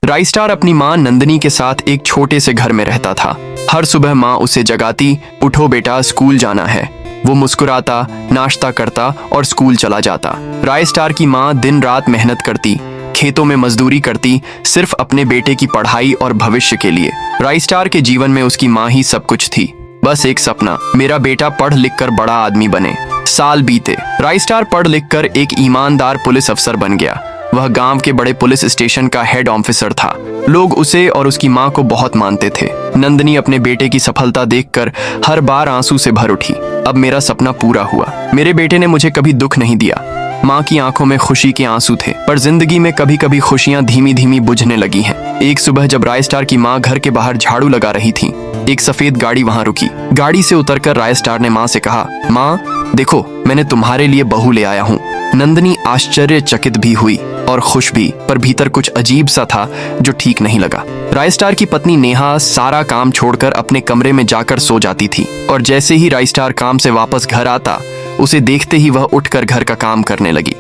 राई स्टार अपनी माँ नंदिनी के साथ एक छोटे से घर में रहता था। हर सुबह माँ उसे जगाती, उठो बेटा स्कूल जाना है। वो मुस्कुराता, नाश्ता करता और स्कूल चला जाता। राई स्टार की माँ दिन रात मेहनत करती, खेतों में मजदूरी करती, सिर्फ अपने बेटे की पढ़ाई और भविष्य के लिए। राई स्टार के जीवन में उसकी माँ ही सब कुछ थी। बस एक सपना, मेरा बेटा पढ़ लिख कर बड़ा आदमी बने। साल बीते, राई स्टार पढ़ लिख कर एक ईमानदार पुलिस अफसर बन गया। वह गांव के बड़े पुलिस स्टेशन का हेड ऑफिसर था। लोग उसे और उसकी माँ को बहुत मानते थे। नंदिनी अपने बेटे की सफलता देखकर हर बार आंसू से भर उठी। अब मेरा सपना पूरा हुआ, मेरे बेटे ने मुझे कभी दुख नहीं दिया। माँ की आंखों में खुशी के आंसू थे, पर जिंदगी में कभी कभी खुशियां धीमी धीमी बुझने लगी हैं। एक सुबह जब राई स्टार की माँ घर के बाहर झाड़ू लगा रही थी, एक सफेद गाड़ी वहां रुकी। गाड़ी से उतरकर राई स्टार ने माँ से कहा, माँ देखो मैंने तुम्हारे लिए बहू ले आया हूँ। नंदिनी आश्चर्यचकित भी हुई और खुश भी, पर भीतर कुछ अजीब सा था जो ठीक नहीं लगा। राई स्टार की पत्नी नेहा सारा काम छोड़कर अपने कमरे में जाकर सो जाती थी, और जैसे ही राई स्टार काम से वापस घर आता, उसे देखते ही वह उठकर घर का काम करने लगी,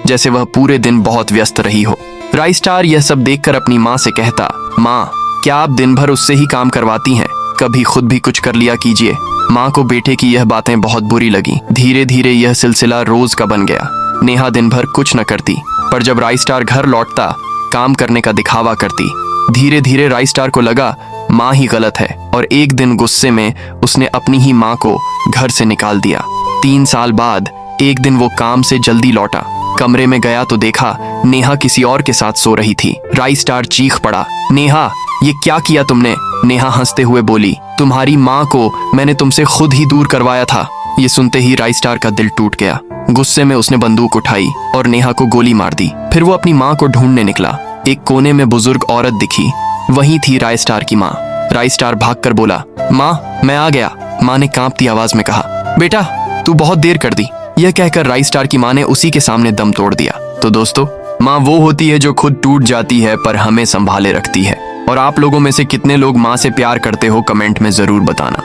जैसे वह पूरे दिन बहुत व्यस्त रही हो। राई स्टार यह सब देखकर अपनी माँ से कहता, माँ क्या आप दिन भर उससे ही काम करवाती हैं? कभी खुद भी कुछ कर लिया कीजिए। माँ को बेटे की यह बातें बहुत बुरी लगी। धीरे धीरे यह सिलसिला रोज का बन गया। नेहा दिन भर कुछ न करती, पर जब राई स्टार घर लौटता काम करने का दिखावा करती। धीरे धीरे राई स्टार को लगा माँ ही गलत है, और एक दिन गुस्से में उसने अपनी ही माँ को घर से निकाल दिया। 3 साल बाद एक दिन वो काम से जल्दी लौटा। कमरे में गया तो देखा नेहा किसी और के साथ सो रही थी। राई स्टार चीख पड़ा, नेहा ये क्या किया तुमने? नेहा हंसते हुए बोली, तुम्हारी माँ को मैंने तुमसे खुद ही दूर करवाया था। ये सुनते ही राई स्टार का दिल टूट गया। गुस्से में उसने बंदूक उठाई और नेहा को गोली मार दी। फिर वो अपनी माँ को ढूंढने निकला। एक कोने में बुजुर्ग औरत दिखी, वही थी राई स्टार की माँ। राई स्टार भागकर बोला, माँ मैं आ गया। माँ ने कांपती आवाज में कहा, बेटा तू बहुत देर कर दी। यह कहकर राई स्टार की माँ ने उसी के सामने दम तोड़ दिया। तो दोस्तों, माँ वो होती है जो खुद टूट जाती है पर हमें संभाले रखती है। और आप लोगों में से कितने लोग माँ से प्यार करते हो, कमेंट में जरूर बताना।